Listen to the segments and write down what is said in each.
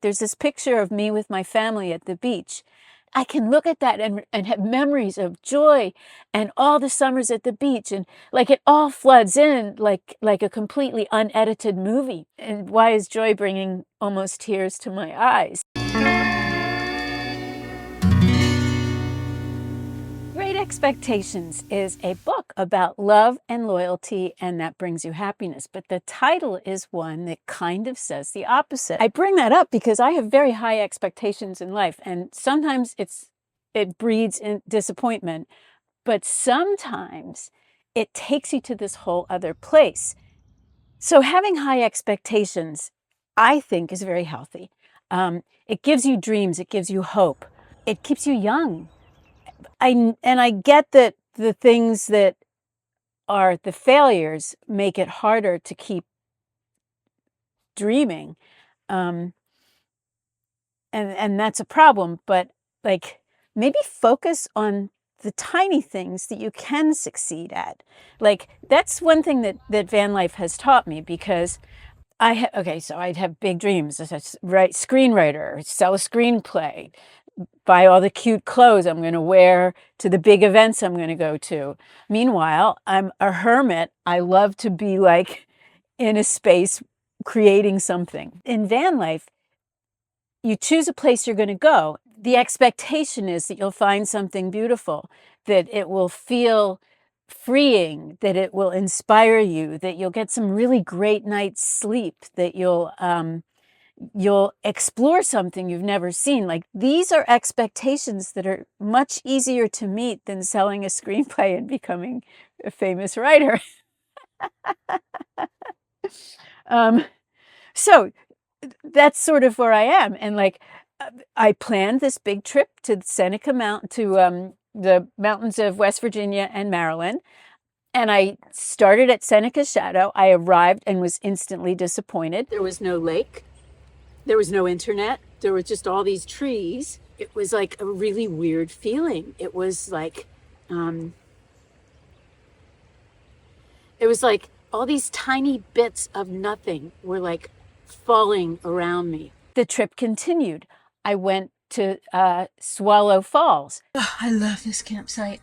there's this picture of me with my family at the beach. I can look at that and have memories of joy and all the summers at the beach, and like it all floods in like a completely unedited movie. And why is joy bringing almost tears to my eyes? Great Expectations is a book about love and loyalty, and that brings you happiness. But the title is one that kind of says the opposite. I bring that up because I have very high expectations in life, and sometimes it breeds in disappointment, but sometimes it takes you to this whole other place. So having high expectations, I think, is very healthy. It gives you dreams, it gives you hope, it keeps you young. I get that the things that are the failures make it harder to keep dreaming. And that's a problem, but like maybe focus on the tiny things that you can succeed at. Like that's one thing that Vanlife has taught me, because so I'd have big dreams, write screenwriter, sell a screenplay, buy all the cute clothes I'm going to wear to the big events I'm going to go to. Meanwhile, I'm a hermit. I love to be like in a space creating something. In van life, you choose a place you're going to go. The expectation is that you'll find something beautiful, that it will feel freeing, that it will inspire you, that you'll get some really great night's sleep, that you'll explore something you've never seen. Like these are expectations that are much easier to meet than selling a screenplay and becoming a famous writer. So that's sort of where I am. And like, I planned this big trip to Seneca Mountain, to the mountains of West Virginia and Maryland. And I started at Seneca Shadow. I arrived and was instantly disappointed. There was no lake. There was no internet. There were just all these trees. It was like a really weird feeling. It was like all these tiny bits of nothing were like falling around me. The trip continued. I went to Swallow Falls. Oh, I love this campsite.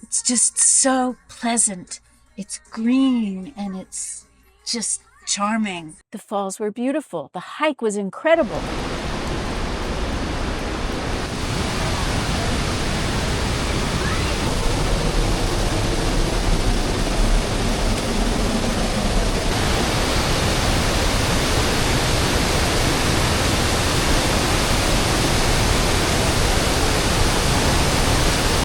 It's just so pleasant. It's green and it's just charming. The falls were beautiful. The hike was incredible.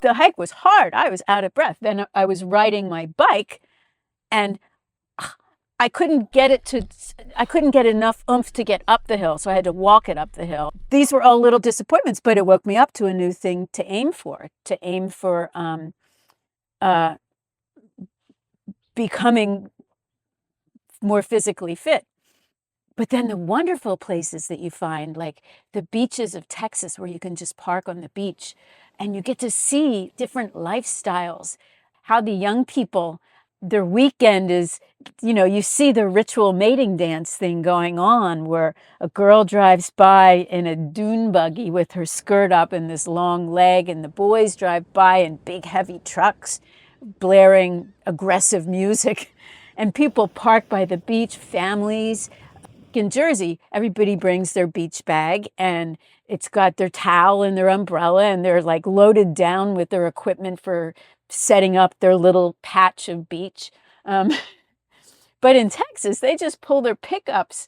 The hike was hard. I was out of breath. Then I was riding my bike and I couldn't get enough oomph to get up the hill, so I had to walk it up the hill. These were all little disappointments, but it woke me up to a new thing to aim for becoming more physically fit. But then the wonderful places that you find, like the beaches of Texas, where you can just park on the beach and you get to see different lifestyles, how the young people, their weekend is, you see the ritual mating dance thing going on, where a girl drives by in a dune buggy with her skirt up and this long leg, and the boys drive by in big heavy trucks blaring aggressive music, and people park by the beach, families. In Jersey, everybody brings their beach bag and it's got their towel and their umbrella, and they're like loaded down with their equipment for setting up their little patch of beach. But in Texas, they just pull their pickups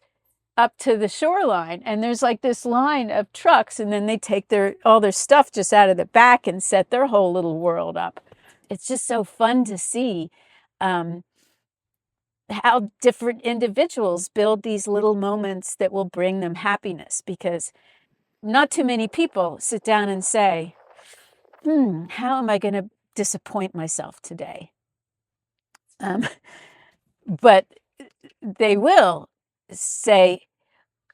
up to the shoreline, and there's like this line of trucks, and then they take all their stuff just out of the back and set their whole little world up. It's just so fun to see how different individuals build these little moments that will bring them happiness, because not too many people sit down and say, how am I going to disappoint myself today? But they will say,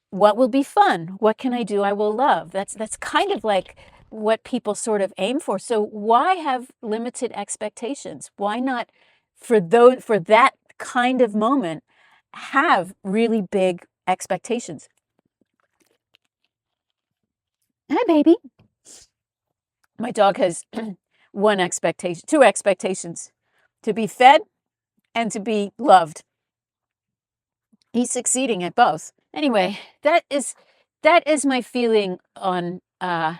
what will be fun? What can I do I will love? That's kind of like what people sort of aim for. So why have limited expectations? Why not, for that kind of moment, have really big expectations? Hi, baby. My dog has two expectations: to be fed and to be loved. He's succeeding at both. Anyway, that is my feeling on my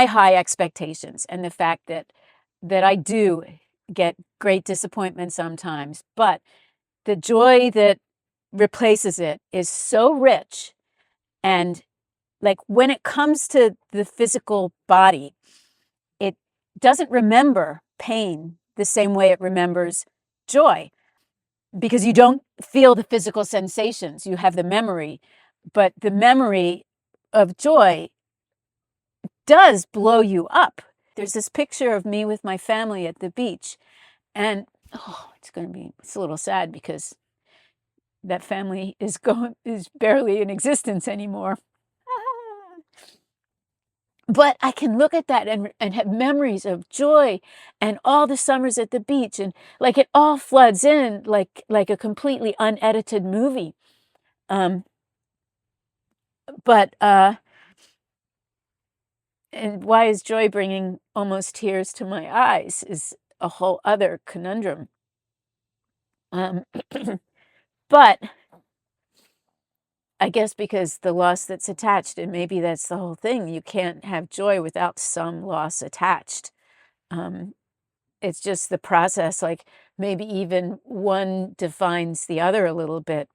high expectations, and the fact that I do get great disappointment sometimes, but the joy that replaces it is so rich. And like when it comes to the physical body, it doesn't remember pain the same way it remembers joy, because you don't feel the physical sensations. You have the memory, but the memory of joy does blow you up. There's this picture of me with my family at the beach, and it's a little sad because that family is barely in existence anymore. But I can look at that and have memories of joy and all the summers at the beach, and like it all floods in like a completely unedited movie. And why is joy bringing almost tears to my eyes is a whole other conundrum. But I guess because the loss that's attached, and maybe that's the whole thing, you can't have joy without some loss attached. It's just the process, like maybe even one defines the other a little bit.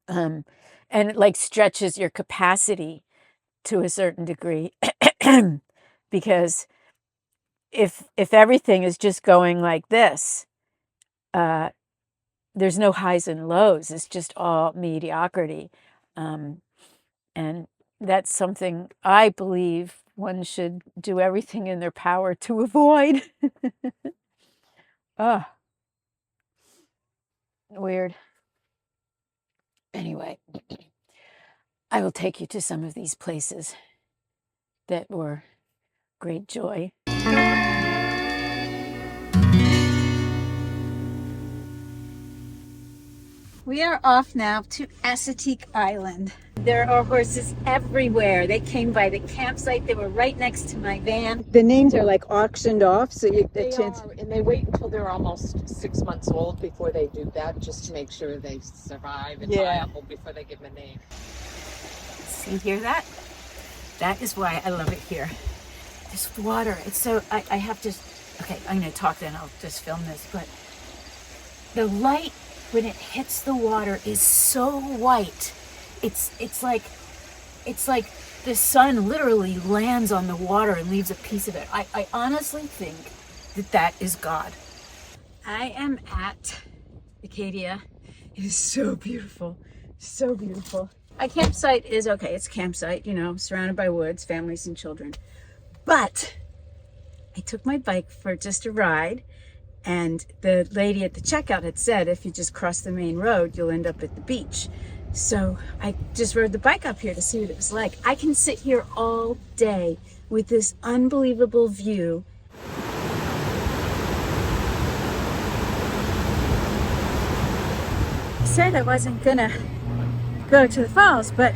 And it like stretches your capacity to a certain degree. Because if everything is just going like this, there's no highs and lows. It's just all mediocrity. And that's something I believe one should do everything in their power to avoid. Weird. Anyway, I will take you to some of these places that were great joy. We are off now to ASSATEAQUE Island. There are horses everywhere. They came by the campsite. They were right next to my van. The names are like auctioned off, so and they wait until they're almost 6 months old before they do that, just to make sure they survive and viable before they give them a name. See, hear that? That is why I love it here. This water, it's so, I have to, okay, I'm going to talk then, I'll just film this, but the light when it hits the water is so white. It's like the sun literally lands on the water and leaves a piece of it. I honestly think that is God. I am at ACADIA. It is so beautiful, so beautiful. A campsite is okay, it's a campsite, you know, surrounded by woods, families and children. But I took my bike for just a ride, and the lady at the checkout had said if you just cross the main road, you'll end up at the beach. So I just rode the bike up here to see what it was like. I can sit here all day with this unbelievable view. I said I wasn't gonna go to the falls, but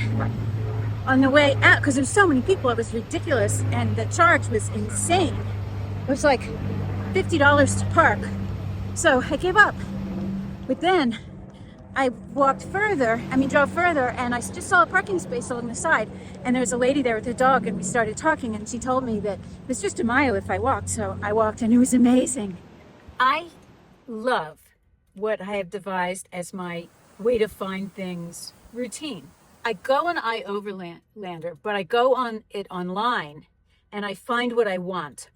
on the way out, because there's so many people, it was ridiculous, and the charge was insane. It was like $50 to park. So I gave up. But then I drove further, and I just saw a parking space along the side, and there was a lady there with her dog, and we started talking, and she told me that it's just a mile if I walked. So I walked, and it was amazing. I love what I have devised as my way to find things routine. I go on iOverlander, but I go on it online, and I find what I want.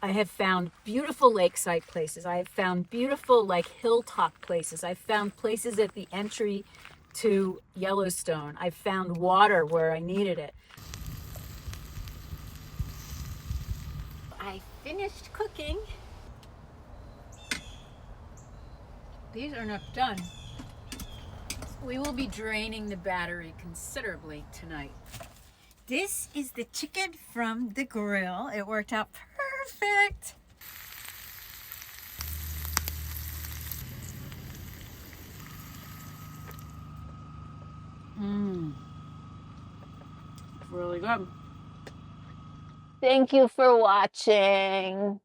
I have found beautiful lakeside places. I have found beautiful like hilltop places. I've found places at the entry to Yellowstone. I've found water where I needed it. I finished cooking. These are not done. We will be draining the battery considerably tonight. This is the chicken from the grill. It worked out perfect. Really good. Thank you for watching.